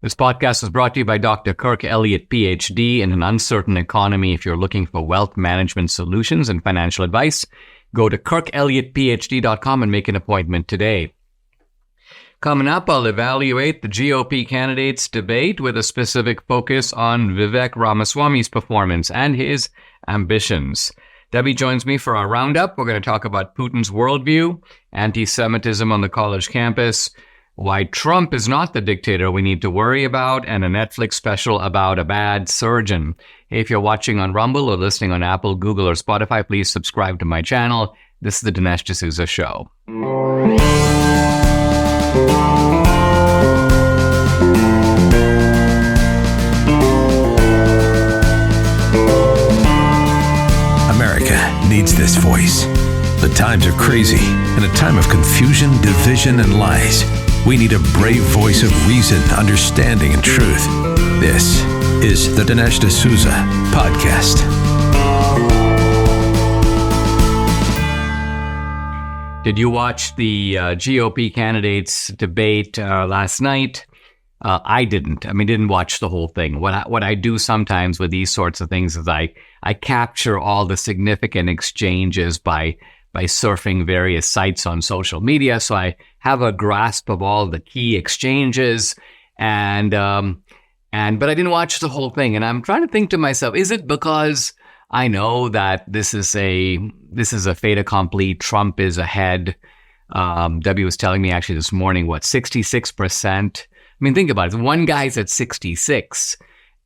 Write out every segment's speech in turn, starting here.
This podcast is brought to you by Dr. Kirk Elliott, PhD. In an uncertain economy, if you're looking for wealth management solutions and financial advice, go to kirkelliottphd.com and make an appointment today. Coming up, I'll evaluate the GOP candidates' debate with a specific focus on Vivek Ramaswamy's performance and his ambitions. Debbie joins me for our roundup. We're going to talk about Putin's worldview, anti-Semitism on the college campus, why Trump is not the dictator we need to worry about, and a Netflix special about a bad surgeon. Hey, if you're watching on Rumble or listening on Apple, Google, or Spotify, please subscribe to my channel. This is the Dinesh D'Souza Show. America needs this voice. The times are crazy. In a time of confusion, division, and lies, we need a brave voice of reason, understanding, and truth. This is the Dinesh D'Souza Podcast. Did you watch the GOP candidates debate last night? I didn't. Didn't watch the whole thing. What I do sometimes with these sorts of things is I capture all the significant exchanges by surfing various sites on social media, so I have a grasp of all the key exchanges. But I didn't watch the whole thing, and I'm trying to think to myself: is it because I know that this is a fait accompli? Trump is ahead. Debbie was telling me actually this morning, 66%. Think about it. One guy's at 66,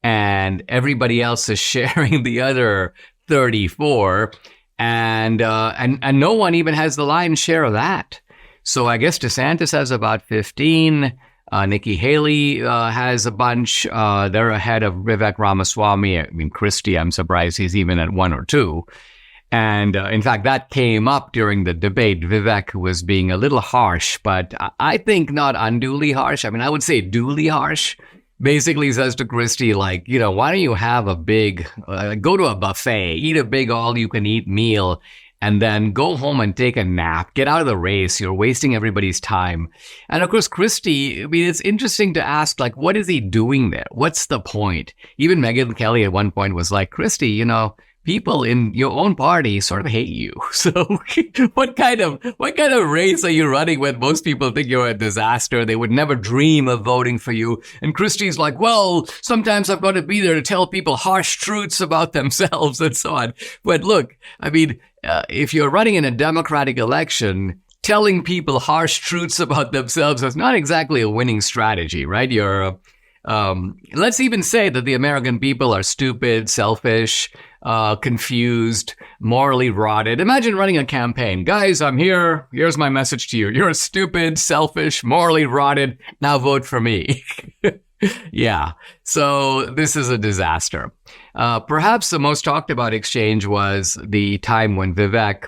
and everybody else is sharing the other 34, and no one even has the lion's share of that. So I guess DeSantis has about 15. Nikki Haley has a bunch. They're ahead of Vivek Ramaswamy. Christie, I'm surprised he's even at 1 or 2. And in fact, that came up during the debate. Vivek was being a little harsh, but I think not unduly harsh. I would say duly harsh. Basically says to Christie, why don't you have a big, go to a buffet, eat a big all-you-can-eat meal, and then go home and take a nap. Get out of the race. You're wasting everybody's time. And of course, Christie, it's interesting to ask, what is he doing there? What's the point? Even Megyn Kelly at one point was like, Christie, people in your own party sort of hate you. So what kind of race are you running when most people think you're a disaster? They would never dream of voting for you. And Christie's like, well, sometimes I've got to be there to tell people harsh truths about themselves and so on. But look, if you're running in a democratic election, telling people harsh truths about themselves is not exactly a winning strategy, right? Let's even say that the American people are stupid, selfish, confused, morally rotted. Imagine running a campaign. Guys, I'm here. Here's my message to you. You're stupid, selfish, morally rotted. Now vote for me. Yeah. So this is a disaster. Perhaps the most talked about exchange was the time when Vivek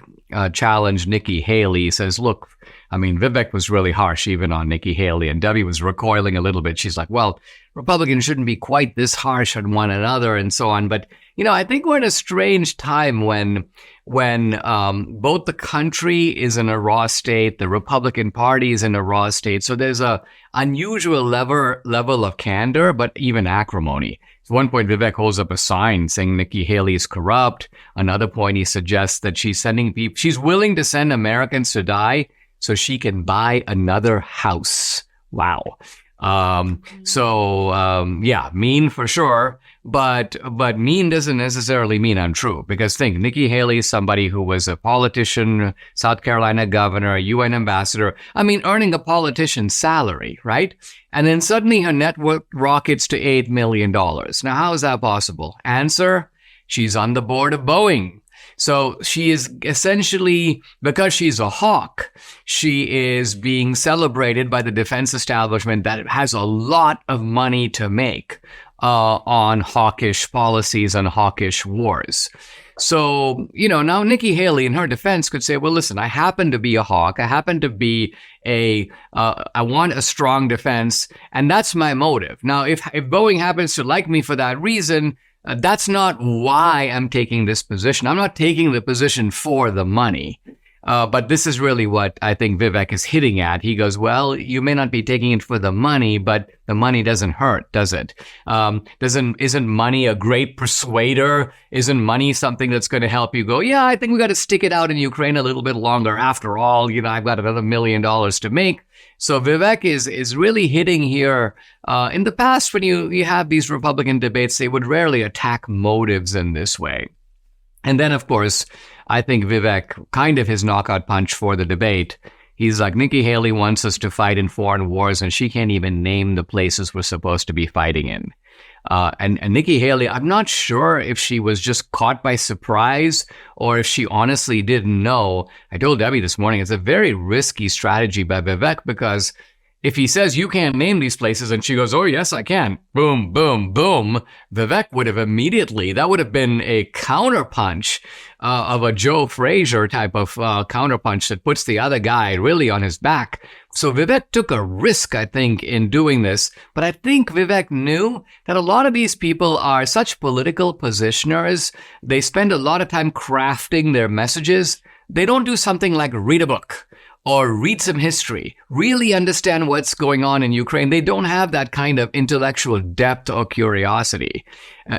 challenged Nikki Haley. He says, look, Vivek was really harsh even on Nikki Haley, and Debbie was recoiling a little bit. She's like, well, Republicans shouldn't be quite this harsh on one another and so on. But, I think we're in a strange time when both the country is in a raw state, the Republican Party is in a raw state. So there's a unusual level of candor, but even acrimony. At one point, Vivek holds up a sign saying Nikki Haley is corrupt. Another point, he suggests that she's willing to send Americans to die so she can buy another house. Wow. Mean for sure, but mean doesn't necessarily mean untrue, because think, Nikki Haley is somebody who was a politician, South Carolina governor, UN ambassador, earning a politician's salary, right? And then suddenly her net worth rockets to $8 million. Now, how is that possible? Answer, she's on the board of Boeing. So she is essentially, because she's a hawk, she is being celebrated by the defense establishment that has a lot of money to make on hawkish policies and hawkish wars. So, now Nikki Haley in her defense could say, well, listen, I happen to be a hawk. I happen to be I want a strong defense, and that's my motive. Now, if Boeing happens to like me for that reason, that's not why I'm taking this position. I'm not taking the position for the money. But this is really what I think Vivek is hitting at. He goes, well, you may not be taking it for the money, but the money doesn't hurt, does it? Isn't money a great persuader? Isn't money something that's going to help you go, yeah, I think we got to stick it out in Ukraine a little bit longer. After all, I've got another $1 million to make. So Vivek is really hitting here. In the past, when you have these Republican debates, they would rarely attack motives in this way. And then, of course, I think Vivek, kind of his knockout punch for the debate, he's like, Nikki Haley wants us to fight in foreign wars, and she can't even name the places we're supposed to be fighting in. And Nikki Haley, I'm not sure if she was just caught by surprise or if she honestly didn't know. I told Debbie this morning, it's a very risky strategy by Vivek, because if he says you can't name these places and she goes, oh, yes, I can, boom, boom, boom, Vivek would have immediately, that would have been a counterpunch of a Joe Frazier type of counterpunch that puts the other guy really on his back. So Vivek took a risk, I think, in doing this. But I think Vivek knew that a lot of these people are such political positioners. They spend a lot of time crafting their messages. They don't do something like read a book or read some history, really understand what's going on in Ukraine. They don't have that kind of intellectual depth or curiosity.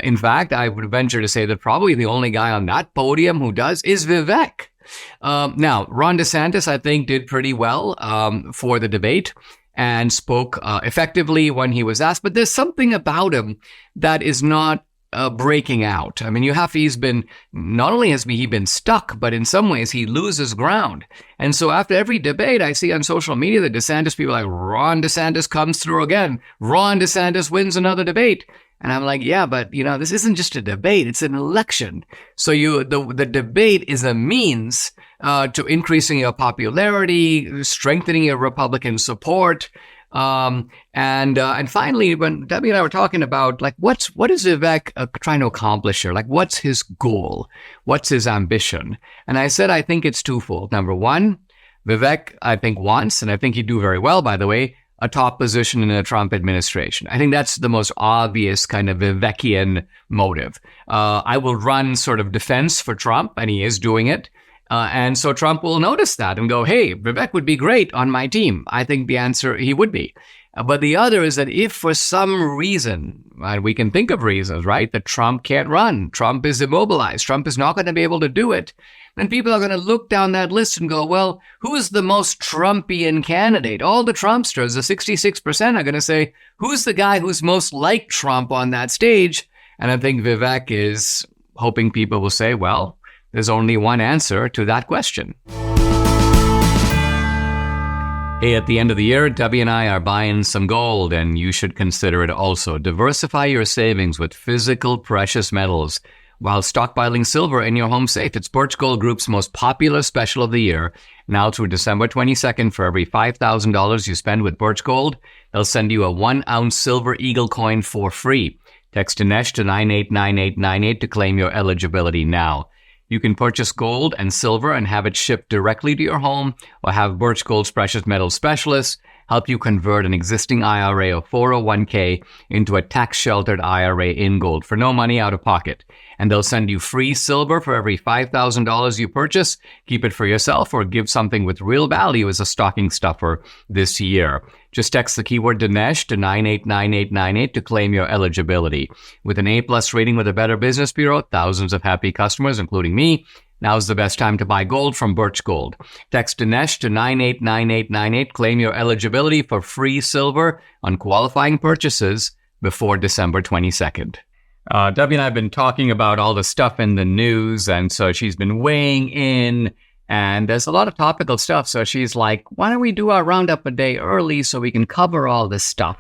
In fact, I would venture to say that probably the only guy on that podium who does is Vivek. Now, Ron DeSantis, I think, did pretty well for the debate and spoke effectively when he was asked. But there's something about him that is not breaking out. I mean, not only has he been stuck, but in some ways he loses ground. And so after every debate, I see on social media that DeSantis people are like, Ron DeSantis comes through again. Ron DeSantis wins another debate. And I'm like, yeah, but this isn't just a debate, it's an election. So the debate is a means to increasing your popularity, strengthening your Republican support. And finally, when Debbie and I were talking about, like, what is Vivek trying to accomplish here? Like, what's his goal? What's his ambition? And I said, I think it's twofold. Number one, Vivek, I think, wants, and I think he'd do very well, by the way, a top position in the Trump administration. I think that's the most obvious kind of Vivekian motive. I will run sort of defense for Trump, and he is doing it. And so Trump will notice that and go, hey, Vivek would be great on my team. I think the answer, he would be. But the other is that if for some reason, and we can think of reasons, right, that Trump can't run, Trump is immobilized, Trump is not going to be able to do it, then people are going to look down that list and go, well, who is the most Trumpian candidate? All the Trumpsters, the 66%, are going to say, who's the guy who's most like Trump on that stage? And I think Vivek is hoping people will say, well, there's only one answer to that question. Hey, at the end of the year, Debbie and I are buying some gold, and you should consider it also. Diversify your savings with physical precious metals while stockpiling silver in your home safe. It's Birch Gold Group's most popular special of the year. Now through December 22nd, for every $5,000 you spend with Birch Gold, they'll send you a 1-ounce silver eagle coin for free. Text Dinesh to 989898 to claim your eligibility now. You can purchase gold and silver and have it shipped directly to your home, or have Birch Gold's precious metals specialists help you convert an existing IRA or 401k into a tax-sheltered IRA in gold for no money out of pocket. And they'll send you free silver for every $5,000 you purchase. Keep it for yourself or give something with real value as a stocking stuffer this year. Just text the keyword Dinesh to 989898 to claim your eligibility. With an A+ rating with the Better Business Bureau, thousands of happy customers, including me, now's the best time to buy gold from Birch Gold. Text Dinesh to 989898. Claim your eligibility for free silver on qualifying purchases before December 22nd. Debbie and I have been talking about all the stuff in the news, and so she's been weighing in, and there's a lot of topical stuff. So she's like, why don't we do our roundup a day early so we can cover all this stuff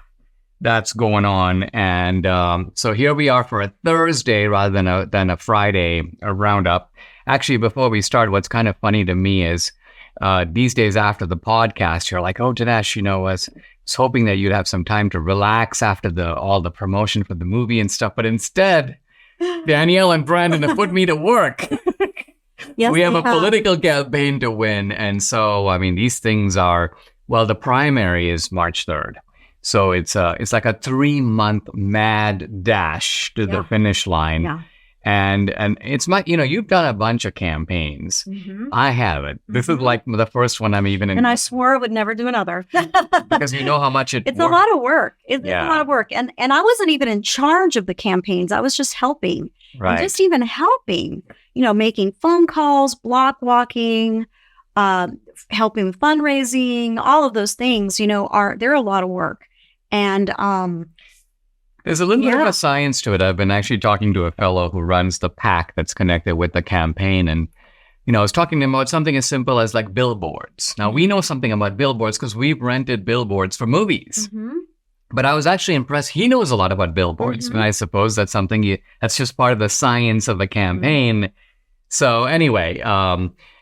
that's going on? And so here we are for a Thursday rather than a Friday, a roundup. Actually, before we start, what's kind of funny to me is these days after the podcast, you're like, oh, Dinesh, I was hoping that you'd have some time to relax after all the promotion for the movie and stuff. But instead, Danielle and Brandon have put me to work. Yes, we have a political campaign to win. And so, I mean, these things are, well, the primary is March 3rd. So it's like a 3-month mad dash to the finish line. Yeah. And it's you've done a bunch of campaigns. Mm-hmm. I haven't. This is like the first one I'm even in. And I swore I would never do another. Because you know how much it's a lot of work. It's a lot of work. And I wasn't even in charge of the campaigns. I was just helping. Right. And just even helping, making phone calls, block walking, helping with fundraising, all of those things, they're a lot of work. And there's a little bit of a science to it. I've been actually talking to a fellow who runs the PAC that's connected with the campaign. And, I was talking to him about something as simple as like billboards. Now, we know something about billboards because we've rented billboards for movies. Mm-hmm. But I was actually impressed. He knows a lot about billboards. Mm-hmm. And I suppose that's something that's just part of the science of the campaign. Mm-hmm. So anyway,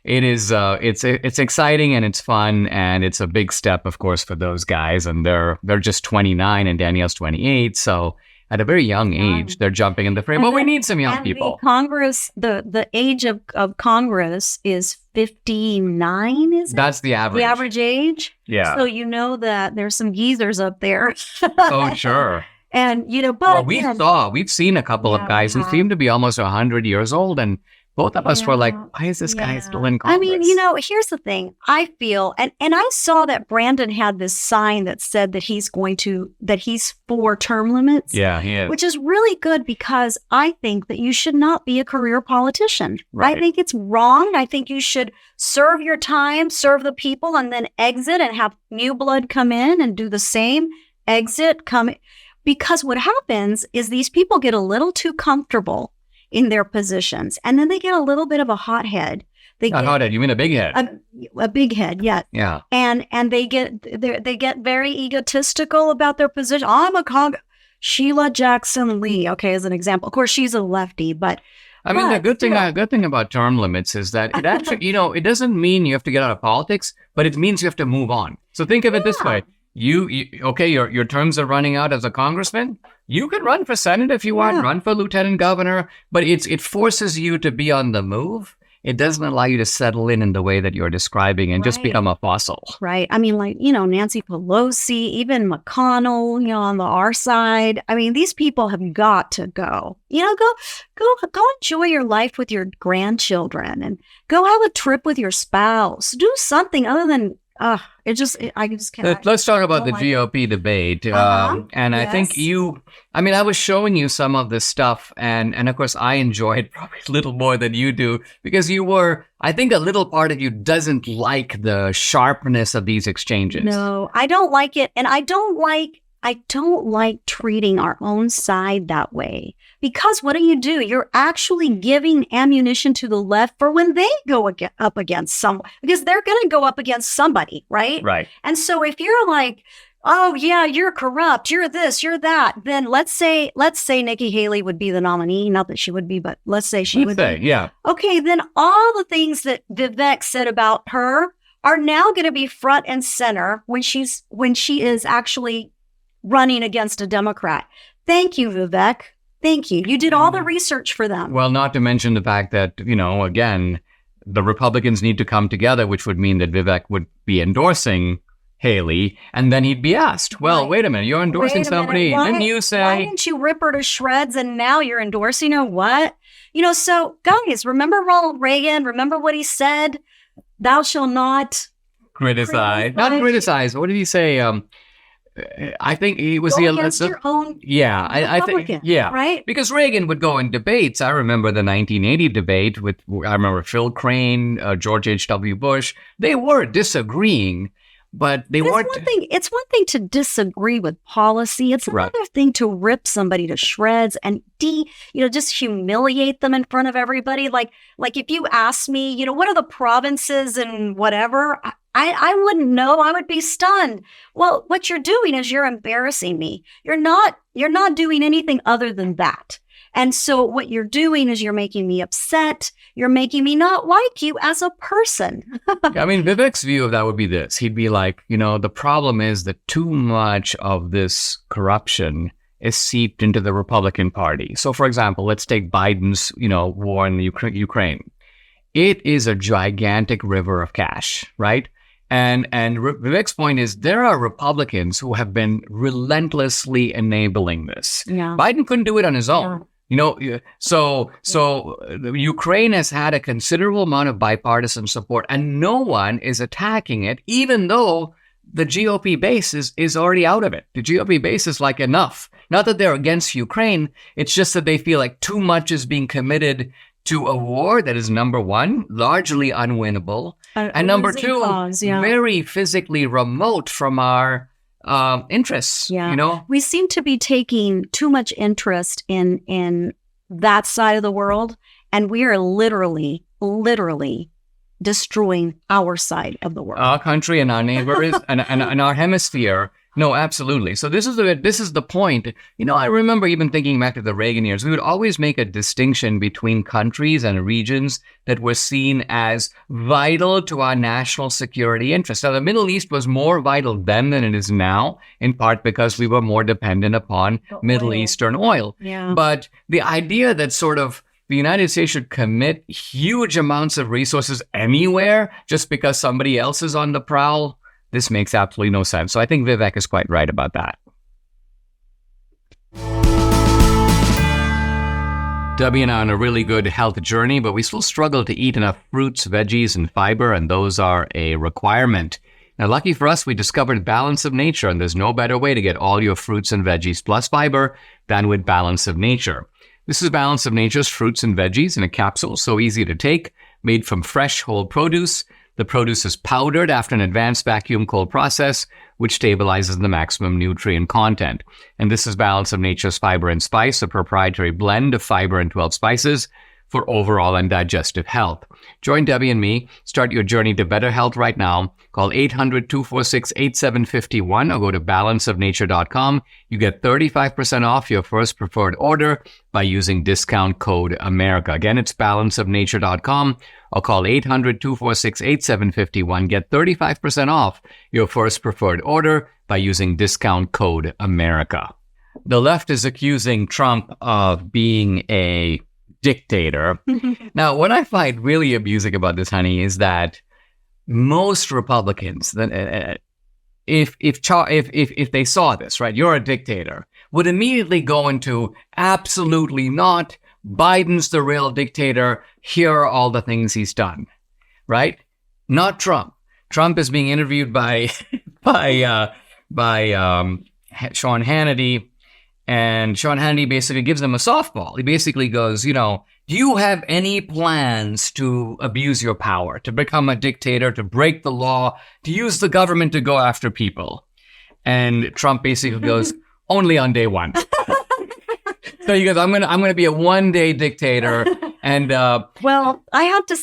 it is it's exciting and it's fun, and it's a big step, of course, for those guys. And they're just 29 and Danielle's 28. So at a very young age, they're jumping in the frame. Well, we need some young people. The age of Congress is 59, is it? That's the average. The average age? Yeah. So that there's some geezers up there. Oh, sure. And, but... Well, we've seen a couple of guys who seem to be almost 100 years old, and both of us were like, why is this guy still in Congress? I mean, here's the thing. I feel, and I saw that Brandon had this sign that said that he's for term limits. Yeah, he is. Which is really good, because I think that you should not be a career politician. Right. I think it's wrong. I think you should serve your time, serve the people, and then exit and have new blood come in and do the same. Exit, come. Because what happens is these people get a little too comfortable in their positions, and then they get a little bit of a hothead. Hothead, you mean a big head? A big head, yeah. Yeah. And they get very egotistical about their position. I'm a Sheila Jackson Lee, okay, as an example. Of course, she's a lefty, but I mean, the good thing about term limits is that it actually, it doesn't mean you have to get out of politics, but it means you have to move on. So think of it this way. Your terms are running out as a congressman. You can run for Senate if you want, run for lieutenant governor, but it forces you to be on the move. It doesn't allow you to settle in the way that you're describing and just become a fossil. Right. I mean, Nancy Pelosi, even McConnell, on the R side. I mean, these people have got to go. Go enjoy your life with your grandchildren, and go have a trip with your spouse. Do something other than I just can't. Let's talk about the GOP debate. And I think I was showing you some of this stuff, and of course I enjoyed probably a little more than you do, because I think a little part of you doesn't like the sharpness of these exchanges. No, I don't like it. And I don't like treating our own side that way. Because what do? You're actually giving ammunition to the left for when they go up against someone, because they're going to go up against somebody, right? Right. And so if you're like, oh yeah, you're corrupt, you're this, you're that, then let's say Nikki Haley would be the nominee. Not that she would be, but let's say she would be. Yeah. Okay, then all the things that Vivek said about her are now going to be front and center when she is actually running against a Democrat. Thank you, Vivek. Thank you. You did all the research for them. Well, not to mention the fact that, again, the Republicans need to come together, which would mean that Vivek would be endorsing Haley, and then he'd be asked, well, wait a minute, you're endorsing somebody, and then you say... Why didn't you rip her to shreds, and now you're endorsing her? What? So, guys, remember Ronald Reagan? Remember what he said? Thou shalt not... Criticize. Not criticize. What did he say? I think he was against your own I think right, because Reagan would go in debates. I remember the 1980 debate I remember Phil Crane, George H.W. Bush. They were disagreeing, but they weren't. It's one thing to disagree with policy. It's another thing to rip somebody to shreds and just humiliate them in front of everybody. Like if you ask me, what are the provinces and whatever, I wouldn't know. I would be stunned. Well, what you're doing is you're embarrassing me. You're not doing anything other than that. And so what you're doing is you're making me upset. You're making me not like you as a person. I mean, Vivek's view of that would be this. He'd be like, the problem is that too much of this corruption is seeped into the Republican Party. So, for example, let's take Biden's, war in Ukraine. It is a gigantic river of cash, right? And Vivek's point is there are Republicans who have been relentlessly enabling this. Yeah. Biden couldn't do it on his own. So Ukraine has had a considerable amount of bipartisan support, and no one is attacking it, even though the GOP base is already out of it. The GOP base is like, enough. Not that they're against Ukraine. It's just that they feel like too much is being committed to a war that is, number one, largely unwinnable, and number two, very physically remote from our interests. Yeah. We seem to be taking too much interest in that side of the world, and we are literally destroying our side of the world, our country and our neighbors and our hemisphere. No, absolutely. So this is the point. I remember even thinking back to the Reagan years, we would always make a distinction between countries and regions that were seen as vital to our national security interests. Now, the Middle East was more vital then than it is now, in part because we were more dependent upon Middle Eastern oil. Yeah. But the idea that sort of the United States should commit huge amounts of resources anywhere just because somebody else is on the prowl, this makes absolutely no sense. So I think Vivek is quite right about that. Debbie and I are on a really good health journey, but we still struggle to eat enough fruits, veggies, and fiber, and those are a requirement. Now, lucky for us, we discovered Balance of Nature, and there's no better way to get all your fruits and veggies plus fiber than with Balance of Nature. This is Balance of Nature's fruits and veggies in a capsule, so easy to take, made from fresh, whole produce. The produce is powdered after an advanced vacuum cold process, which stabilizes the maximum nutrient content. And this is Balance of Nature's Fiber and Spice, a proprietary blend of fiber and 12 spices for overall and digestive health. Join Debbie and me. Start your journey to better health right now. Call 800-246-8751 or go to balanceofnature.com. You get 35% off your first preferred order by using discount code America. Again, it's balanceofnature.com or call 800-246-8751. Get 35% off your first preferred order by using discount code America. The left is accusing Trump of being a dictator. Now, what I find really amusing about this, honey, is that most Republicans, if they saw this, right, you're a dictator, would immediately go into absolutely not. Biden's the real dictator. Here are all the things he's done, right? Not Trump. Trump is being interviewed by Sean Hannity. And Sean Hannity basically gives him a softball. He basically goes, do you have any plans to abuse your power, to become a dictator, to break the law, to use the government to go after people? And Trump basically goes, only on day one. So he goes, I'm gonna be a one-day dictator. And well, I have to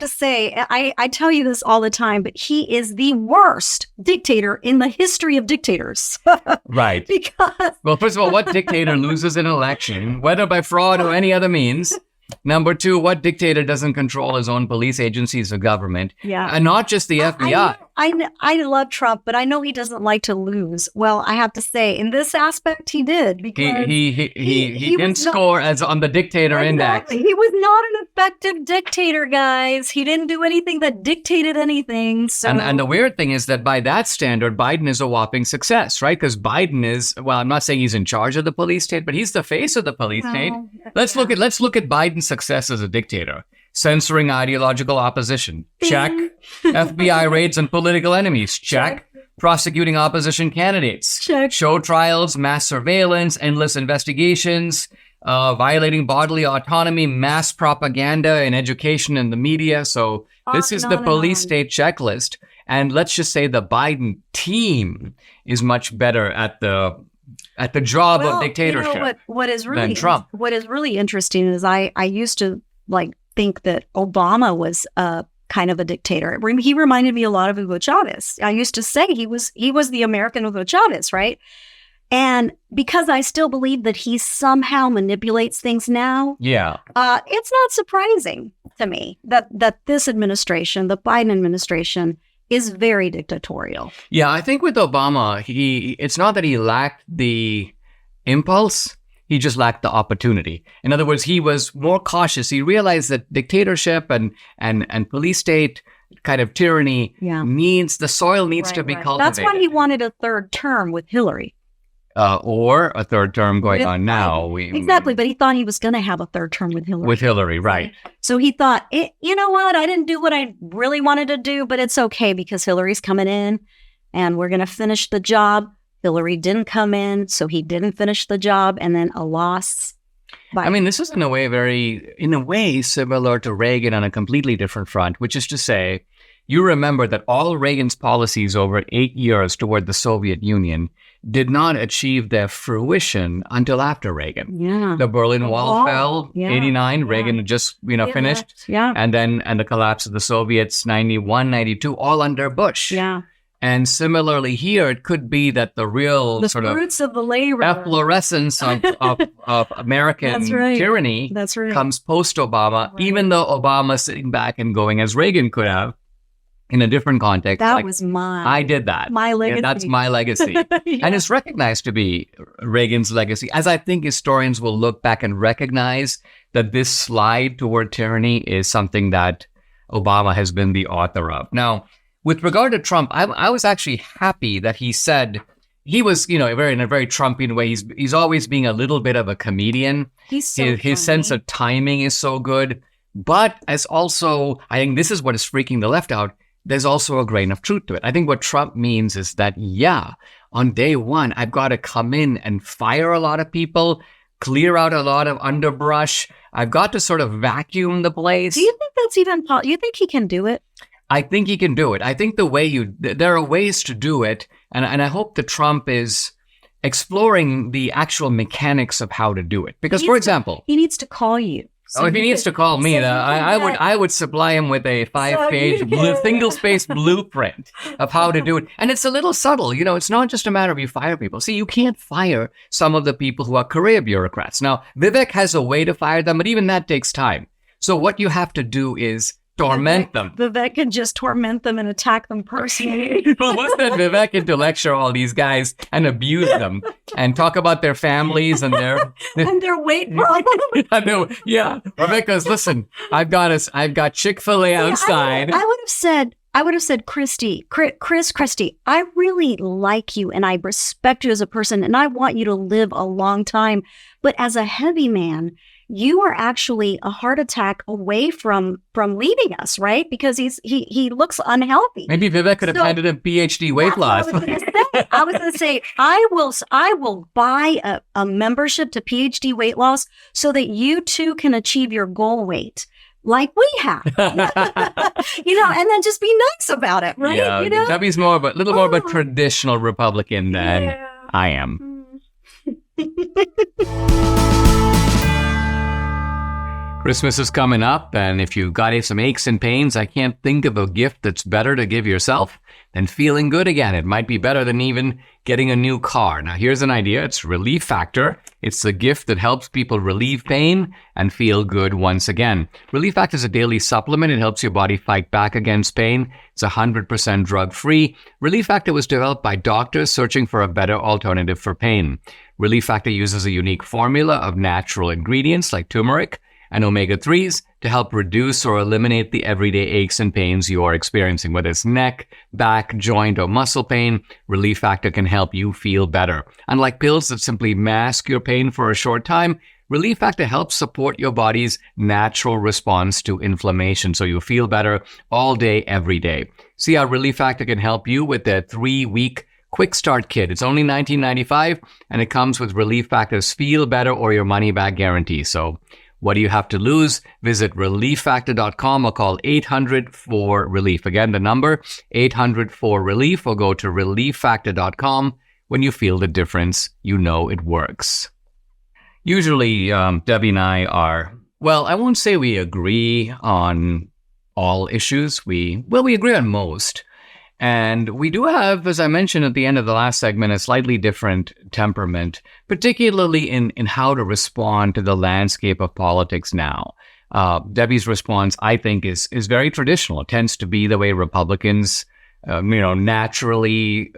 say, I tell you this all the time, but he is the worst dictator in the history of dictators. Right. Because well, first of all, what dictator loses an election, whether by fraud or any other means? Number two, what dictator doesn't control his own police agencies or government? Yeah. And not just the FBI. I love Trump, but I know he doesn't like to lose. Well, I have to say, in this aspect, he did, because he didn't score as on the dictator index. He was not an effective dictator, guys. He didn't do anything that dictated anything. So. And the weird thing is that by that standard, Biden is a whopping success, right? Because Biden is, well, I'm not saying he's in charge of the police state, but he's the face of the police state. Let's look at Biden's success as a dictator. Censoring ideological opposition, check. FBI raids on political enemies, check. Prosecuting opposition candidates, check. Show trials, mass surveillance, endless investigations, violating bodily autonomy, mass propaganda in education and the media. So this is the police state checklist. And let's just say the Biden team is much better at the job of dictatorship than Trump. What is really interesting is I used to think that Obama was kind of a dictator. He reminded me a lot of Hugo Chavez. I used to say he was the American Hugo Chavez, right? And because I still believe that he somehow manipulates things now, it's not surprising to me that this administration, the Biden administration, is very dictatorial. Yeah, I think with Obama, it's not that he lacked the impulse. He just lacked the opportunity. In other words, he was more cautious. He realized that dictatorship and police state kind of tyranny needs to be cultivated. That's why he wanted a third term with Hillary. or a third term going on now. Exactly, but he thought he was going to have a third term with Hillary. With Hillary, right. So he thought, you know what, I didn't do what I really wanted to do, but it's okay because Hillary's coming in and we're going to finish the job. Hillary didn't come in, so he didn't finish the job, and then a loss. I mean, this is in a way similar to Reagan on a completely different front, which is to say, you remember that all Reagan's policies over 8 years toward the Soviet Union did not achieve their fruition until after Reagan. Yeah. The Berlin Wall fell, 89, Reagan had just, finished. Yeah. And the collapse of the Soviets, 91, 92, all under Bush. Yeah. And similarly here, it could be that the real sort of fruits of the labor efflorescence of American tyranny comes post-Obama, even though Obama's sitting back and going, as Reagan could have, in a different context. That was mine. I did that. My legacy. Yeah, that's my legacy. And it's recognized to be Reagan's legacy, as I think historians will look back and recognize that this slide toward tyranny is something that Obama has been the author of. Now, with regard to Trump, I was actually happy that he said he was, in a very Trumpian way. He's always being a little bit of a comedian. His sense of timing is so good. But as also, I think this is what is freaking the left out. There's also a grain of truth to it. I think what Trump means is that, on day one, I've got to come in and fire a lot of people, clear out a lot of underbrush. I've got to sort of vacuum the place. Do you think that's even possible? Do you think he can do it? I think he can do it. I think there are ways to do it. And I hope that Trump is exploring the actual mechanics of how to do it. Because, for example, he needs to call you. So if he needs to call me, I would supply him with a 5-page single-space blueprint of how to do it. And it's a little subtle. It's not just a matter of you fire people. See, you can't fire some of the people who are career bureaucrats. Now, Vivek has a way to fire them, but even that takes time. So what you have to do is torment them. Vivek can just torment them and attack them personally. Well, what's that Vivek can to lecture all these guys and abuse them and talk about their families and their weight problems. I know. Yeah. Vivek goes, listen, I've got Chick-fil-A outside. I would have said, Christy, I really like you and I respect you as a person and I want you to live a long time. But as a heavy man, you are actually a heart attack away from leaving us, right? Because he looks unhealthy. Maybe Vivek could have handed him PhD weight loss. I was going to say, I will buy a membership to PhD weight loss so that you too can achieve your goal weight like we have. And then just be nice about it, right? Yeah, Debbie's a little more of a traditional Republican than I am. Christmas is coming up, and if you've got some aches and pains, I can't think of a gift that's better to give yourself than feeling good again. It might be better than even getting a new car. Now, here's an idea. It's Relief Factor. It's the gift that helps people relieve pain and feel good once again. Relief Factor is a daily supplement. It helps your body fight back against pain. It's 100% drug-free. Relief Factor was developed by doctors searching for a better alternative for pain. Relief Factor uses a unique formula of natural ingredients like turmeric and omega-3s to help reduce or eliminate the everyday aches and pains you are experiencing. Whether it's neck, back, joint, or muscle pain, Relief Factor can help you feel better. Unlike pills that simply mask your pain for a short time, Relief Factor helps support your body's natural response to inflammation so you feel better all day, every day. See how Relief Factor can help you with their 3-week Quick Start Kit. It's only $19.95, and it comes with Relief Factor's Feel Better or Your Money Back guarantee. So what do you have to lose? Visit relieffactor.com or call 800-4RELIEF. Again, the number 800-4RELIEF, or go to relieffactor.com. When you feel the difference, you know it works. Usually, Debbie and I I won't say we agree on all issues. We agree on most. And we do have, as I mentioned at the end of the last segment, a slightly different temperament, particularly in how to respond to the landscape of politics now. Debbie's response, I think, is very traditional. It tends to be the way Republicans, naturally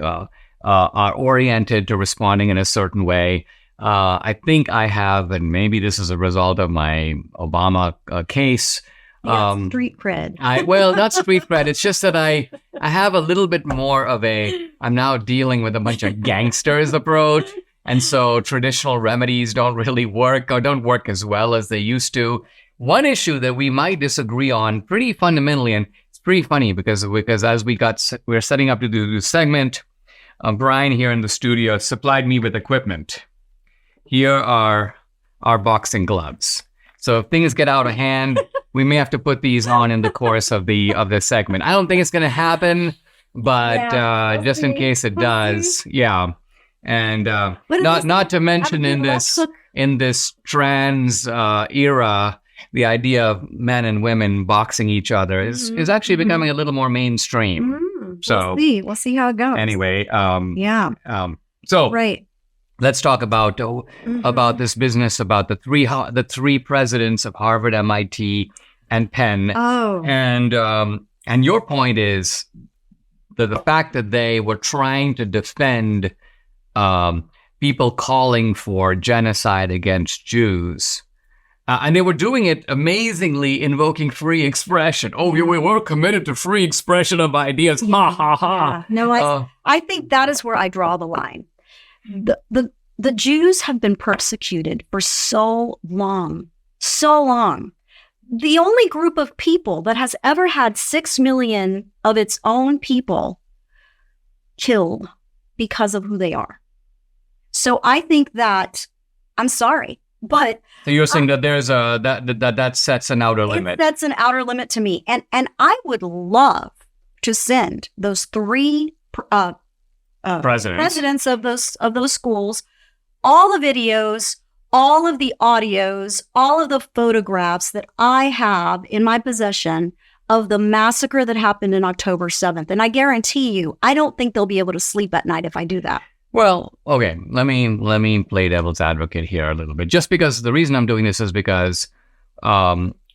are oriented to responding in a certain way. I think I have, and maybe this is a result of my Obama case. Street cred. Not street cred. It's just that I have a little bit more of I'm now dealing with a bunch of gangsters approach. And so traditional remedies don't really work or don't work as well as they used to. One issue that we might disagree on pretty fundamentally, and it's pretty funny because as we're setting up to do this segment, Brian here in the studio supplied me with equipment. Here are our boxing gloves. So if things get out of hand, we may have to put these on in the course of the segment. I don't think it's going to happen, but just in case it does, yeah. And not to mention in this trans era, the idea of men and women boxing each other is actually becoming a little more mainstream. So we'll see how it goes. Anyway, so right. Let's talk about this business about the three presidents of Harvard, MIT, and Penn. Oh, and your point is the fact that they were trying to defend people calling for genocide against Jews, and they were doing it amazingly, invoking free expression. Oh, we're committed to free expression of ideas. Ha ha ha. Yeah. No, I think that is where I draw the line. The Jews have been persecuted for so long. The only group of people that has ever had 6 million of its own people killed because of who they are. So I think that, I'm sorry, but so you're saying that there's that sets an outer limit. That's an outer limit to me, and I would love to send those three presidents of those schools all the videos, all of the audios, all of the photographs that I have in my possession of the massacre that happened in October 7th. And I guarantee you, I don't think they'll be able to sleep at night if I do that. Well, okay, let me play devil's advocate here a little bit. Just because the reason I'm doing this is because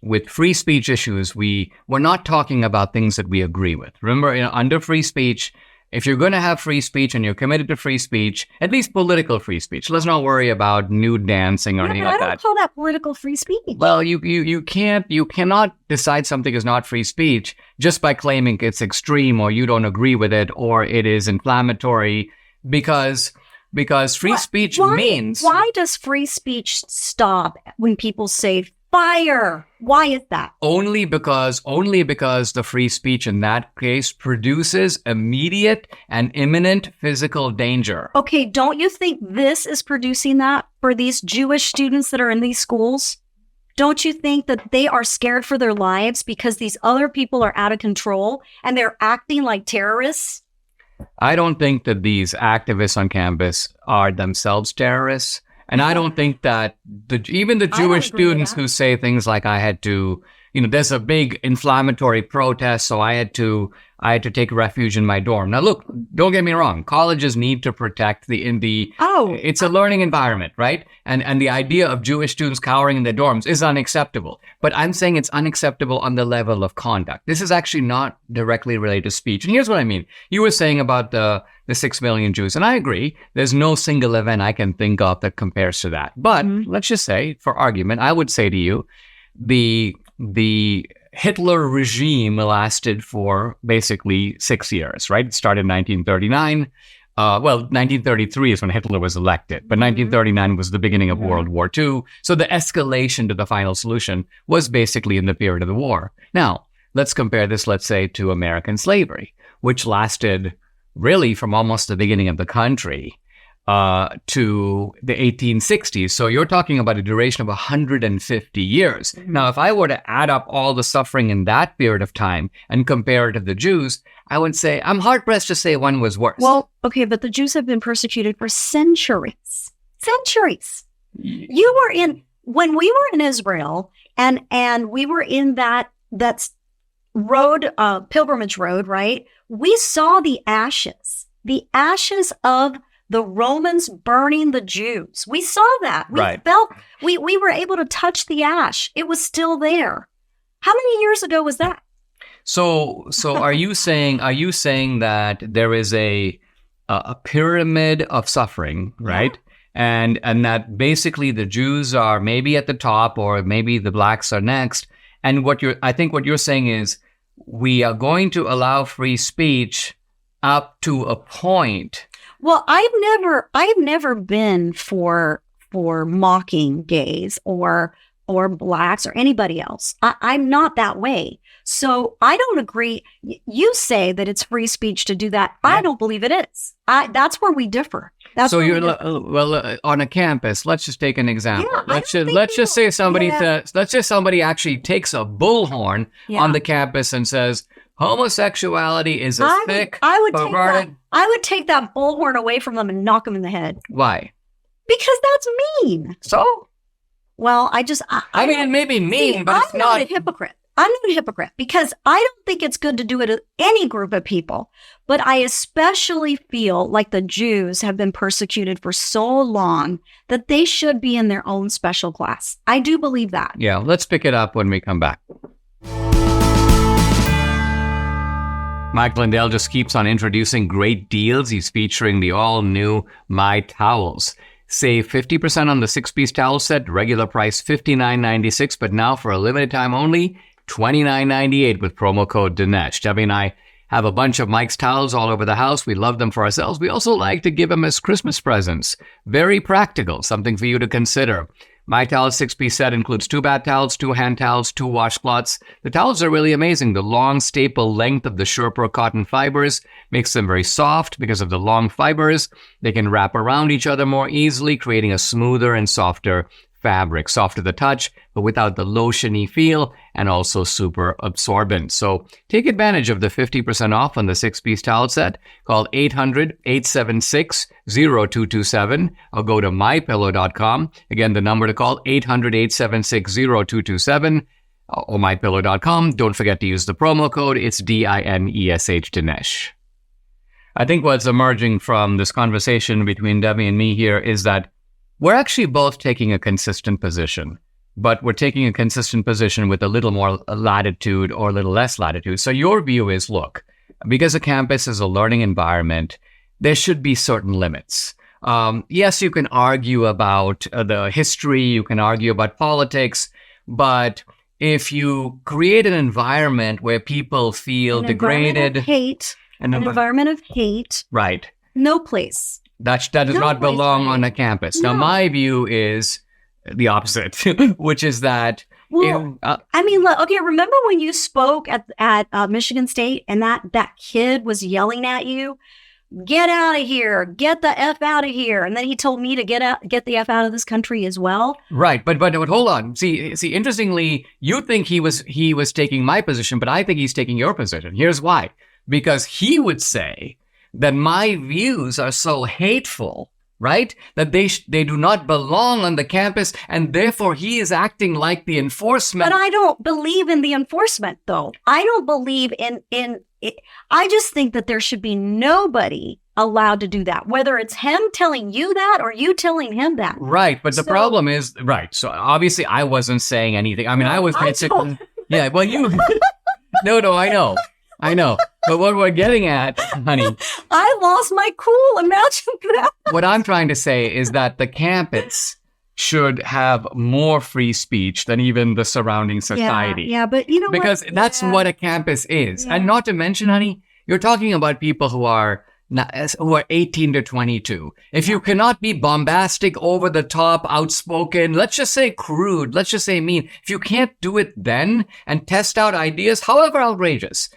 with free speech issues, we're not talking about things that we agree with. Remember, under free speech, if you're going to have free speech and you're committed to free speech, at least political free speech, let's not worry about nude dancing or anything like that. I don't call that political free speech. Well, you cannot decide something is not free speech just by claiming it's extreme or you don't agree with it or it is inflammatory because free speech means... Why does free speech stop when people say fire? Why is that? Only because the free speech in that case produces immediate and imminent physical danger. Okay, don't you think this is producing that for these Jewish students that are in these schools? Don't you think that they are scared for their lives because these other people are out of control and they're acting like terrorists? I don't think that these activists on campus are themselves terrorists. And I don't think that even the Jewish students who say things like I had to, there's a big inflammatory protest, so I had to take refuge in my dorm. Now, look, don't get me wrong. Colleges need to protect it's a learning environment, right? And the idea of Jewish students cowering in their dorms is unacceptable. But I'm saying it's unacceptable on the level of conduct. This is actually not directly related to speech. And here's what I mean. You were saying about the 6 million Jews, and I agree. There's no single event I can think of that compares to that. But let's just say, for argument, I would say to you, the Hitler regime lasted for basically 6 years, right? It started in 1939. 1933 is when Hitler was elected, but 1939 was the beginning of World War II. So the escalation to the final solution was basically in the period of the war. Now, let's compare this, let's say, to American slavery, which lasted really from almost the beginning of the country to the 1860s. So you're talking about a duration of 150 years. Now, if I were to add up all the suffering in that period of time and compare it to the Jews, I would say I'm hard-pressed to say one was worse. Well, okay, but the Jews have been persecuted for centuries. Centuries. When we were in Israel and we were in that road, pilgrimage road, right? We saw the ashes of the Romans burning the Jews. We saw that. We were able to touch the ash. It was still there. How many years ago was that? So are you saying that there is a pyramid of suffering, right? Yeah. And that basically the Jews are maybe at the top or maybe the blacks are next. And I think what you're saying is we are going to allow free speech up to a point. Well, I've never been for mocking gays or blacks or anybody else. I'm not that way. So I don't agree. You say that it's free speech to do that. Yeah. I don't believe it is. That's where we differ. So you're on a campus. Let's just take an example. Yeah, let's just say somebody actually takes a bullhorn on the campus and says homosexuality is a thick, perverted. I would take that bullhorn away from them and knock them in the head. Why? Because that's mean. So? Well, I mean, it may be mean, but it's not. I'm not a hypocrite. I'm not a hypocrite because I don't think it's good to do it to any group of people. But I especially feel like the Jews have been persecuted for so long that they should be in their own special class. I do believe that. Yeah, let's pick it up when we come back. Mike Lindell just keeps on introducing great deals. He's featuring the all-new My Towels. Save 50% on the 6-piece towel set, regular price $59.96, but now for a limited time only, $29.98 with promo code Dinesh. Debbie and I have a bunch of Mike's towels all over the house. We love them for ourselves. We also like to give them as Christmas presents. Very practical, something for you to consider. My Towels 6-piece set includes 2 bath towels, 2 hand towels, 2 washcloths. The towels are really amazing. The long staple length of the Sherpa cotton fibers makes them very soft because of the long fibers. They can wrap around each other more easily, creating a smoother and softer fabric. Soft to the touch, but without the lotiony feel, and also super absorbent. So take advantage of the 50% off on the 6-piece towel set. Call 800-876-0227 or go to mypillow.com. Again, the number to call, 800-876-0227 or mypillow.com. Don't forget to use the promo code. It's DINESH, Dinesh. I think what's emerging from this conversation between Debbie and me here is that we're actually both taking a consistent position, but we're taking a consistent position with a little more latitude or a little less latitude. So your view is, look, because a campus is a learning environment, there should be certain limits. Yes, you can argue about the history, you can argue about politics, but if you create an environment where people feel degraded, an environment of hate, right? No place. That does not belong on a campus. No. Now, my view is the opposite, which is that. Well, remember when you spoke at Michigan State and that kid was yelling at you, "Get out of here! Get the F out of here!" And then he told me to get the F out of this country as well. Right, but hold on. See. Interestingly, you think he was taking my position, but I think he's taking your position. Here's why: because he would say that my views are so hateful, right? That they do not belong on the campus, and therefore he is acting like the enforcement. But I don't believe in the enforcement, though. I don't believe in it. I just think that there should be nobody allowed to do that, whether it's him telling you that or you telling him that. Right, but the problem is, right, so obviously I wasn't saying anything. I mean, I was basically, yeah, well, you, no, I know. But what we're getting at, honey. I lost my cool. Imagine that. What I'm trying to say is that the campus should have more free speech than even the surrounding society. Yeah, but you know because that's what a campus is. Yeah. And not to mention, honey, you're talking about people who are 18 to 22. If you cannot be bombastic, over the top, outspoken, let's just say crude, let's just say mean, if you can't do it then and test out ideas, however outrageous,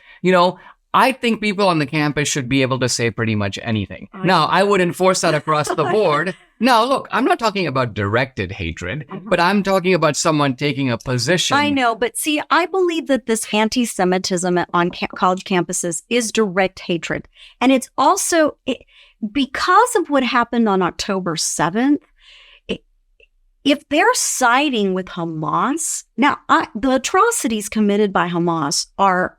I think people on the campus should be able to say pretty much anything. Now, I would enforce that across the board. Now, look, I'm not talking about directed hatred, but I'm talking about someone taking a position. I know, but see, I believe that this anti-Semitism on college campuses is direct hatred. And it's also, because of what happened on October 7th, if they're siding with Hamas, now, the atrocities committed by Hamas are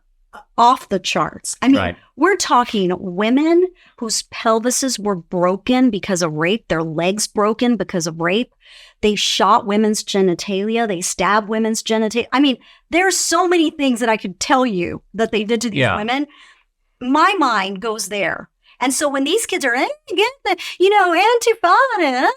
off the charts. I mean, We're talking women whose pelvises were broken because of rape, their legs broken because of rape. They shot women's genitalia. They stabbed women's genitalia. I mean, there's so many things that I could tell you that they did to these women. My mind goes there. And so when these kids are, get the, Antifada,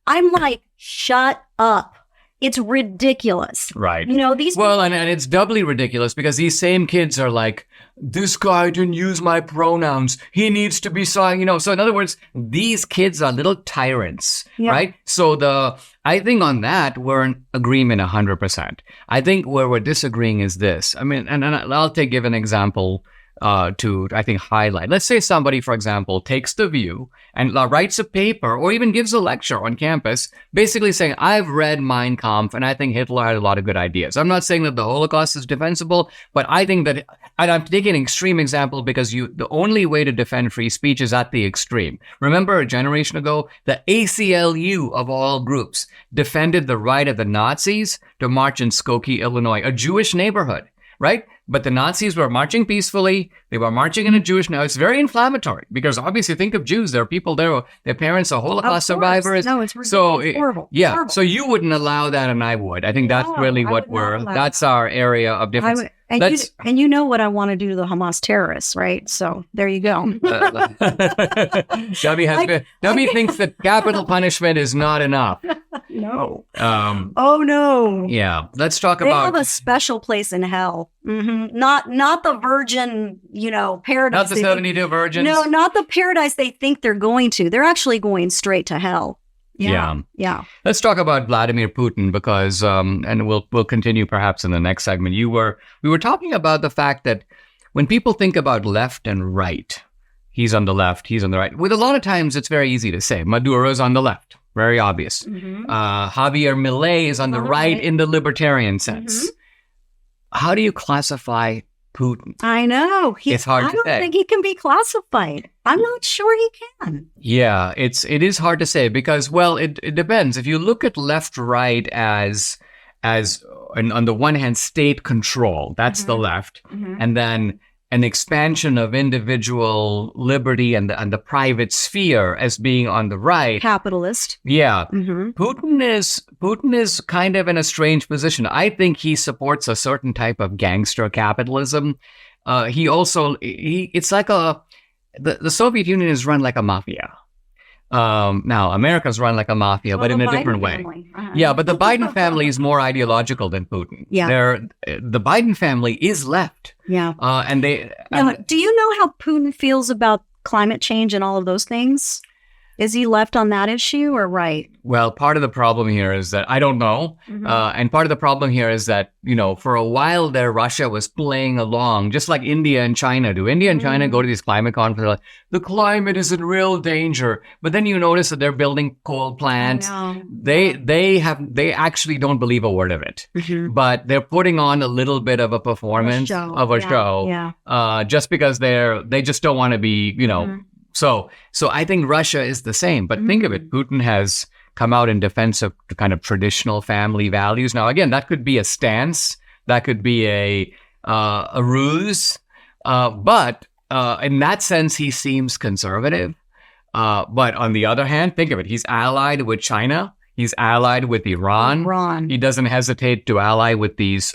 I'm like, shut up. It's ridiculous. Right. These Well, and it's doubly ridiculous because these same kids are like, this guy didn't use my pronouns. He needs to be sorry. So in other words, these kids are little tyrants, right? So I think on that, we're in agreement 100%. I think where we're disagreeing is this. I mean, and I'll give an example to, I think, highlight. Let's say somebody, for example, takes The View and writes a paper or even gives a lecture on campus, basically saying, I've read Mein Kampf and I think Hitler had a lot of good ideas. I'm not saying that the Holocaust is defensible, but I think that, and I'm taking an extreme example because the only way to defend free speech is at the extreme. Remember a generation ago, the ACLU of all groups defended the right of the Nazis to march in Skokie, Illinois, a Jewish neighborhood, right? But the Nazis were marching peacefully. They were marching in a Jewish. Now, it's very inflammatory because obviously think of Jews. There are people there, their parents are Holocaust survivors. No, it's horrible. Yeah. Horrible. So you wouldn't allow that and I would. I think that's really what that's our area of difference. And you know what I want to do to the Hamas terrorists, right? So there you go. Debbie thinks that capital punishment is not enough. No. Oh, no. Yeah. Let's talk They about... have a special place in hell. Mm-hmm. Not the virgin, paradise. Not the 72 virgins? No, not the paradise they think they're going to. They're actually going straight to hell. Yeah. Let's talk about Vladimir Putin because, and we'll continue perhaps in the next segment. We were talking about the fact that when people think about left and right, he's on the left, he's on the right. With a lot of times, it's very easy to say Maduro's on the left, very obvious. Mm-hmm. Javier Milei is on the right in the libertarian sense. Mm-hmm. How do you classify Putin? I know. It's hard to say. I don't think he can be classified. I'm not sure he can. Yeah, it is hard to say because, well, it depends. If you look at left-right as on the one hand, state control, that's the left, and then an expansion of individual liberty and the private sphere as being on the right. Capitalist. Yeah. Mm-hmm. Putin is kind of in a strange position. I think he supports a certain type of gangster capitalism. It's like the Soviet Union is run like a mafia. Now, America's run like a mafia, but in a different way. Uh-huh. Yeah, but the Biden family is more ideological than Putin. Yeah. The Biden family is left. Yeah. Do you know how Putin feels about climate change and all of those things? Is he left on that issue or right? Well, part of the problem here is that I don't know. Mm-hmm. And part of the problem here is that, for a while there, Russia was playing along, just like India and China do. India and China go to these climate conferences, like, the climate is in real danger. But then you notice that they're building coal plants. They actually don't believe a word of it. Mm-hmm. But they're putting on a little bit of a performance of a show. Just because they just don't want to be, So I think Russia is the same. But think of it. Putin has come out in defense of kind of traditional family values. Now, again, that could be a stance. That could be a ruse. But in that sense, he seems conservative. But on the other hand, think of it. He's allied with China. He's allied with Iran. He doesn't hesitate to ally with these.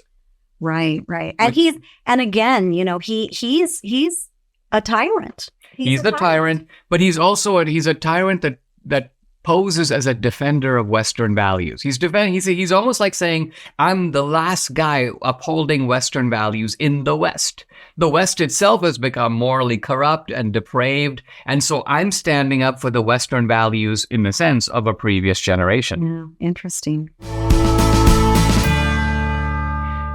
Right. And he's a tyrant. He's a tyrant, but he's a tyrant that poses as a defender of Western values. He's almost like saying, I'm the last guy upholding Western values in the West. The West itself has become morally corrupt and depraved, and so I'm standing up for the Western values in the sense of a previous generation. Yeah, interesting.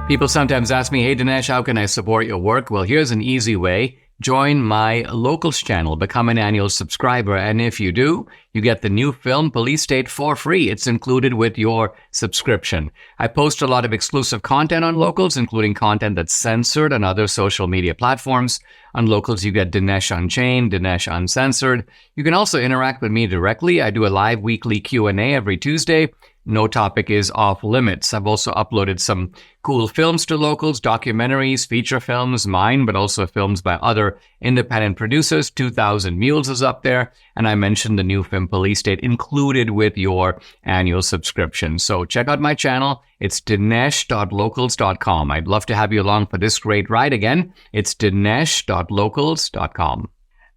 People sometimes ask me, hey, Dinesh, how can I support your work? Well, here's an easy way. Join my Locals channel, become an annual subscriber, and if you do, you get the new film Police State for free. It's included with your subscription. I post a lot of exclusive content on Locals, including content that's censored on other social media platforms. On Locals, you get Dinesh Unchained, Dinesh Uncensored. You can also interact with me directly. I do a live weekly Q&A every Tuesday. No topic is off limits. I've also uploaded some cool films to Locals, documentaries, feature films, mine, but also films by other independent producers. 2000 Mules is up there. And I mentioned the new film Police State included with your annual subscription. So check out my channel. It's dinesh.locals.com. I'd love to have you along for this great ride again. It's dinesh.locals.com.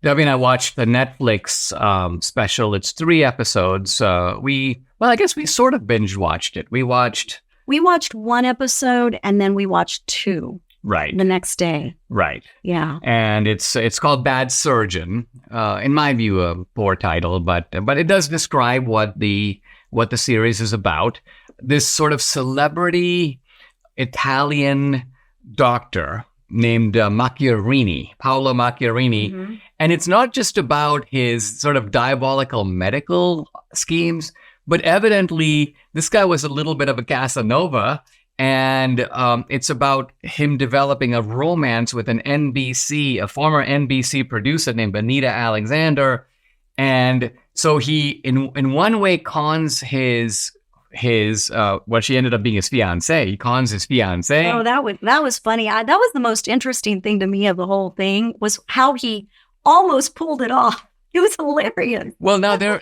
Debbie and I watched the Netflix special. It's 3 episodes. I guess we sort of binge watched it. We watched 1 episode and then we watched 2 the next day. Right. Yeah. And it's called Bad Surgeon. In my view, a poor title, but it does describe what the series is about. This sort of celebrity Italian doctor named Paolo Macchiarini. Mm-hmm. And it's not just about his sort of diabolical medical schemes, but evidently this guy was a little bit of a Casanova. And it's about him developing a romance with a former NBC producer named Anita Alexander. And so he, in one way, cons his what she ended up being his fiance. He cons his fiance. Oh, that was funny. That was the most interesting thing to me of the whole thing, was how he almost pulled it off. It was hilarious. Well, now there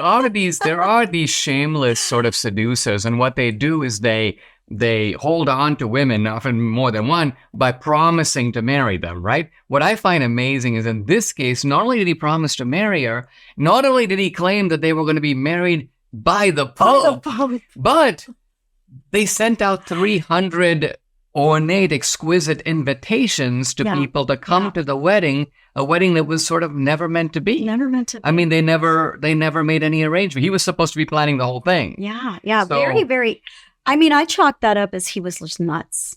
are these shameless sort of seducers, and what they do is they hold on to women, often more than one, by promising to marry them, right? What I find amazing is in this case, not only did he promise to marry her, not only did he claim that they were going to be married by the Pope, but they sent out 300 ornate, exquisite invitations to people to come to the wedding, a wedding that was sort of never meant to be. Never meant to be. I mean, they never made any arrangement. He was supposed to be planning the whole thing. Yeah. So, very, very. I mean, I chalked that up as he was just nuts.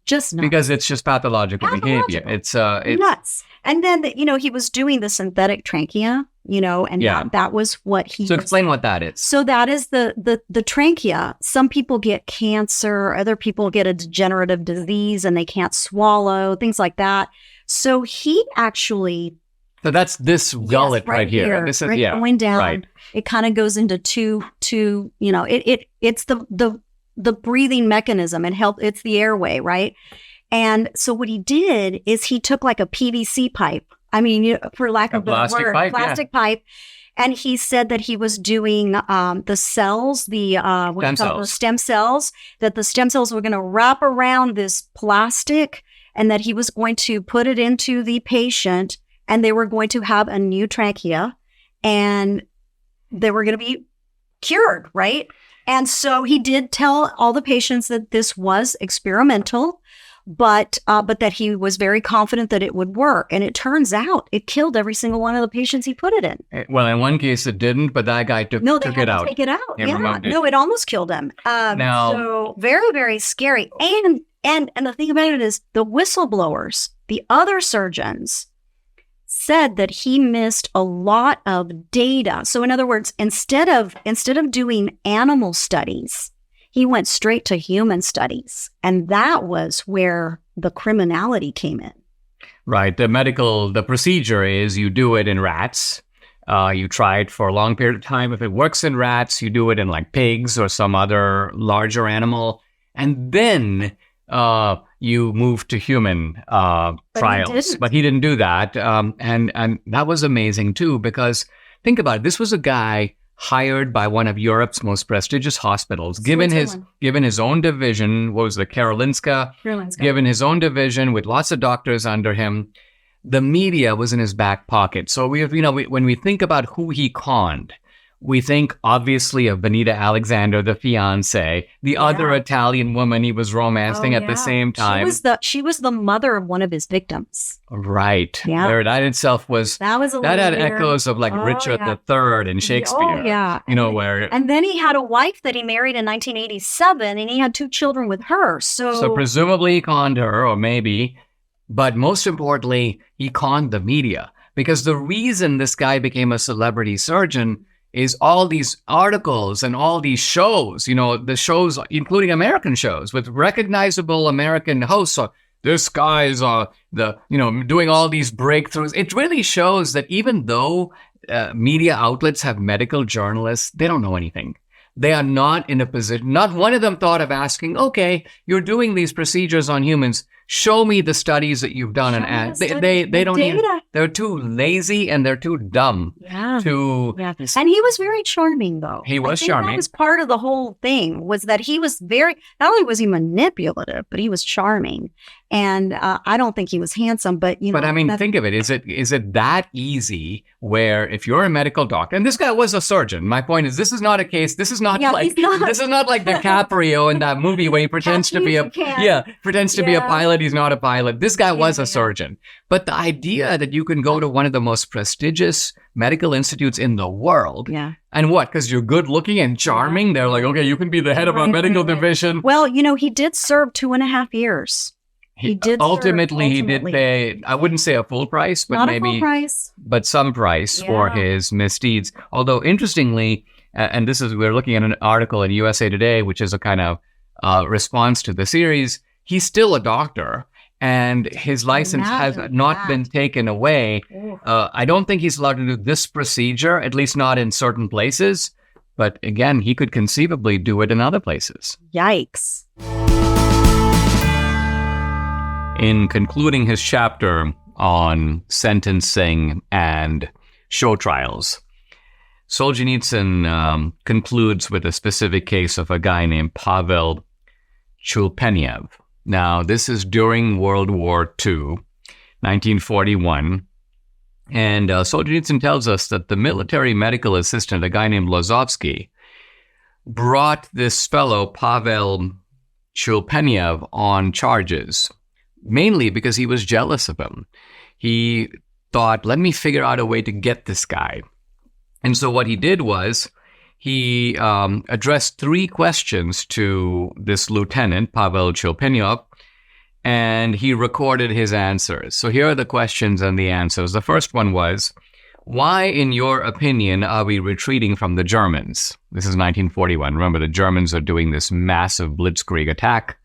Just nuts. Because it's just pathological behavior. It's nuts. And then, he was doing the synthetic trachea, and that was what he. So explain what that is. So that is the trachea. Some people get cancer, other people get a degenerative disease and they can't swallow, things like that. So he actually. So that's this gullet right here. This is going down. Right. It kind of goes into two. It's the breathing mechanism and it's the airway, right? And so what he did is he took like a PVC pipe. I mean, for lack of a better word, plastic pipe. And he said that he was doing the cells, the stem cells, that the stem cells were going to wrap around this plastic and that he was going to put it into the patient and they were going to have a new trachea and they were going to be cured, right? And so he did tell all the patients that this was experimental, but that he was very confident that it would work. And it turns out it killed every single one of the patients he put it in. Well, in one case it didn't, but that guy took it out. Take it out. It almost killed him. So very, very scary. And the thing about it is the whistleblowers, the other surgeons, said that he missed a lot of data. So in other words, instead of doing animal studies, he went straight to human studies. And that was where the criminality came in. Right. The procedure is you do it in rats. You try it for a long period of time. If it works in rats, you do it in like pigs or some other larger animal. And then you move to human trials. But he didn't do that. And that was amazing too, because think about it. This was a guy hired by one of Europe's most prestigious hospitals, given his own division, what was the Karolinska, given his own division with lots of doctors under him. The media was in his back pocket. So when we think about who he conned, we think obviously of Anita Alexander, the fiance, the other Italian woman he was romancing at the same time. She was the mother of one of his victims. Right. Yeah. That itself was that had echoes of like Richard III and Shakespeare. Oh yeah. And then he had a wife that he married in 1987, and he had 2 children with her. So presumably he conned her, or maybe, but most importantly, he conned the media, because the reason this guy became a celebrity surgeon is all these articles and all these shows, the shows, including American shows with recognizable American hosts. So this guy's doing all these breakthroughs. It really shows that even though media outlets have medical journalists, they don't know anything. They are not in a position, not one of them thought of asking, okay, you're doing these procedures on humans. show me the studies that you've done, and they don't even, they're too lazy and they're too dumb to. Yeah. And he was very charming, though. He was charming. That was part of the whole thing, was that he was very, not only was he manipulative, but he was charming. And I don't think he was handsome, but you know. But I mean, think of it. Is it that easy where if you're a medical doctor, and this guy was a surgeon. My point is, this is not a case. This is not like DiCaprio in that movie where he pretends to be a pilot. He's not a pilot. This guy was a surgeon. But the idea that you can go to one of the most prestigious medical institutes in the world. Yeah. And what? Because you're good looking and charming. They're like, okay, you can be the head of our medical division. Well, you know, he did serve 2.5 years. He did ultimately did pay, I wouldn't say a full price, but but some price for his misdeeds. Although interestingly, and we're looking at an article in USA Today, which is a kind of response to the series, he's still a doctor and his license has not been taken away. I don't think he's allowed to do this procedure, at least not in certain places. But again, he could conceivably do it in other places. Yikes. In concluding his chapter on sentencing and show trials, Solzhenitsyn concludes with a specific case of a guy named Pavel Chulpenyev. Now, this is during World War II, 1941, and Solzhenitsyn tells us that the military medical assistant, a guy named Lozovsky, brought this fellow, Pavel Chulpenyev, on charges, mainly because he was jealous of him. He thought, let me figure out a way to get this guy. And so what he did was he addressed 3 questions to this lieutenant, Pavel Chulpenyev, and he recorded his answers. So here are the questions and the answers. The first one was, why, in your opinion, are we retreating from the Germans? This is 1941. Remember, the Germans are doing this massive blitzkrieg attack.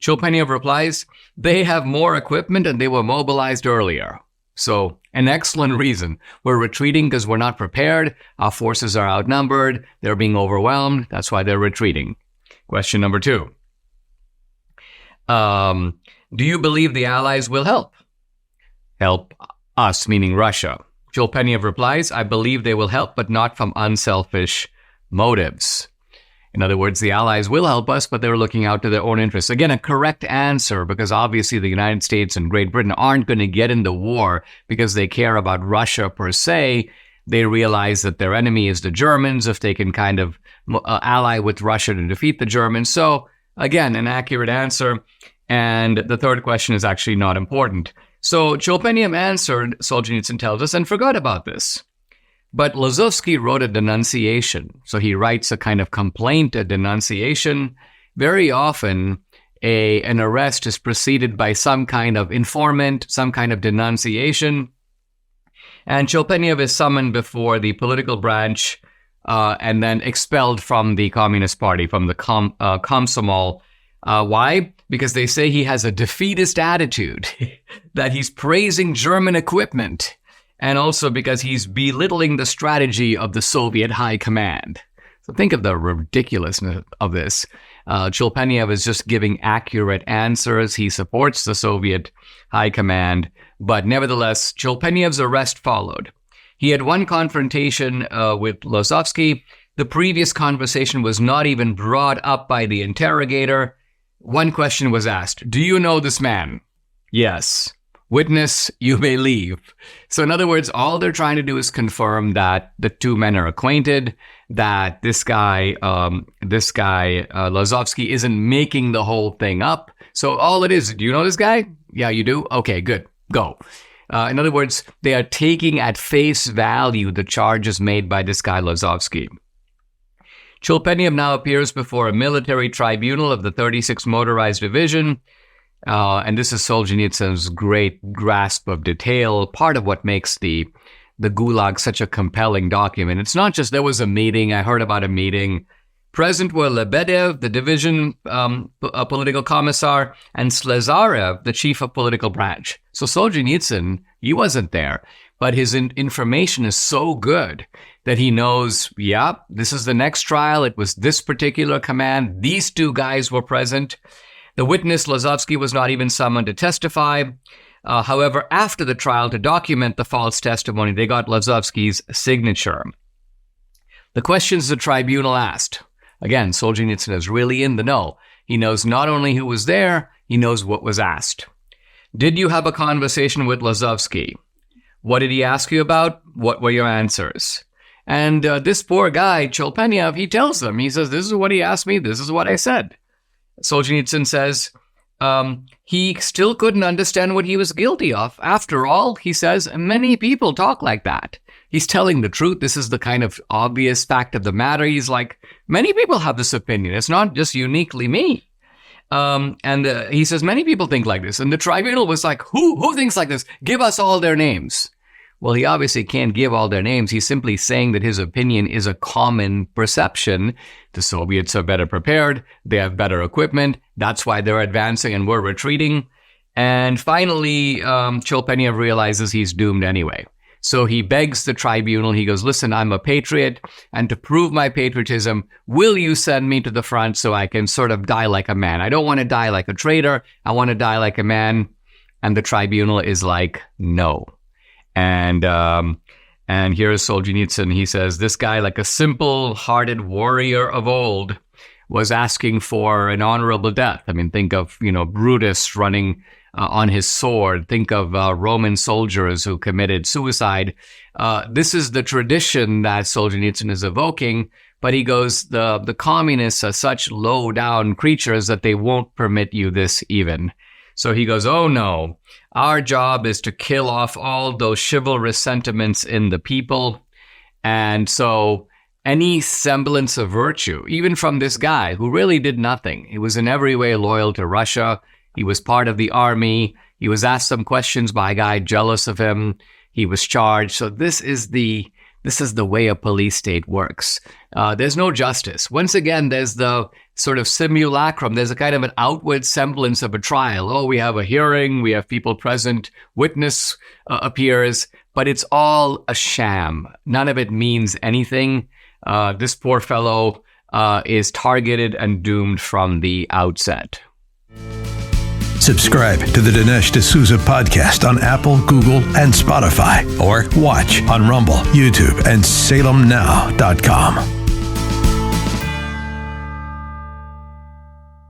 Chulpenyev replies, they have more equipment and they were mobilized earlier. So, an excellent reason. We're retreating because we're not prepared. Our forces are outnumbered. They're being overwhelmed. That's why they're retreating. Question number 2. Do you believe the Allies will help? Help us, meaning Russia. Chulpenyev replies, I believe they will help, but not from unselfish motives. In other words, the Allies will help us, but they're looking out to their own interests. Again, a correct answer, because obviously the United States and Great Britain aren't going to get in the war because they care about Russia per se. They realize that their enemy is the Germans, if they can kind of ally with Russia to defeat the Germans. So, again, an accurate answer. And the third question is actually not important. So Chulpenyev answered, Solzhenitsyn tells us, and forgot about this. But Lozovsky wrote a denunciation. So he writes a kind of complaint, a denunciation. Very often, an arrest is preceded by some kind of informant, some kind of denunciation. And Chulpenyev is summoned before the political branch and then expelled from the Communist Party, from the Komsomol. Why? Because they say he has a defeatist attitude, that he's praising German equipment. And also because he's belittling the strategy of the Soviet high command. So think of the ridiculousness of this. Chulpenyev is just giving accurate answers. He supports the Soviet high command. But nevertheless, Chulpenyev's arrest followed. He had one confrontation with Lozovsky. The previous conversation was not even brought up by the interrogator. One question was asked, do you know this man? Yes. Witness, you may leave. So in other words, all they're trying to do is confirm that the two men are acquainted, that this guy Lozovsky isn't making the whole thing up. So all it is, do you know this guy? Yeah, you do? Okay, good. Go. In other words, they are taking at face value the charges made by this guy Lozovsky. Chulpenyev now appears before a military tribunal of the 36th Motorized Division. And this is Solzhenitsyn's great grasp of detail, part of what makes the Gulag such a compelling document. It's not just there was a meeting, I heard about a meeting. Present were Lebedev, the division political commissar, and Slezarev, the chief of political branch. So Solzhenitsyn, he wasn't there, but his information is so good that he knows, this is the next trial. It was this particular command. These two guys were present. The witness, Lazovsky, was not even summoned to testify. However, after the trial, to document the false testimony, they got Lazovsky's signature. The questions the tribunal asked. Again, Solzhenitsyn is really in the know. He knows not only who was there, he knows what was asked. Did you have a conversation with Lazovsky? What did he ask you about? What were your answers? And this poor guy, Cholpenyev, he tells them, he says, this is what he asked me, this is what I said. Solzhenitsyn says, he still couldn't understand what he was guilty of. After all, he says, many people talk like that. He's telling the truth. This is the kind of obvious fact of the matter. He's like, many people have this opinion. It's not just uniquely me. And he says, many people think like this. And the tribunal was like, who thinks like this? Give us all their names. Well, he obviously can't give all their names. He's simply saying that his opinion is a common perception. The Soviets are better prepared. They have better equipment. That's why they're advancing and we're retreating. And finally, Cholpenyev realizes he's doomed anyway. So he begs the tribunal. He goes, listen, I'm a patriot. And to prove my patriotism, will you send me to the front so I can sort of die like a man? I don't want to die like a traitor. I want to die like a man. And the tribunal is like, no. And here's Solzhenitsyn. He says, this guy, like a simple-hearted warrior of old, was asking for an honorable death. I mean, think of, Brutus running on his sword. Think of Roman soldiers who committed suicide. This is the tradition that Solzhenitsyn is evoking, but he goes, the communists are such low-down creatures that they won't permit you this even. So he goes, oh no, our job is to kill off all those chivalrous sentiments in the people. And so any semblance of virtue, even from this guy who really did nothing, he was in every way loyal to Russia. He was part of the army. He was asked some questions by a guy jealous of him. He was charged. So this is the way a police state works. There's no justice. Once again, there's the sort of simulacrum. There's a kind of an outward semblance of a trial. Oh, we have a hearing. We have people present. Witness appears. But it's all a sham. None of it means anything. This poor fellow is targeted and doomed from the outset. Subscribe to the Dinesh D'Souza podcast on Apple, Google, and Spotify, or watch on Rumble, YouTube, and SalemNow.com.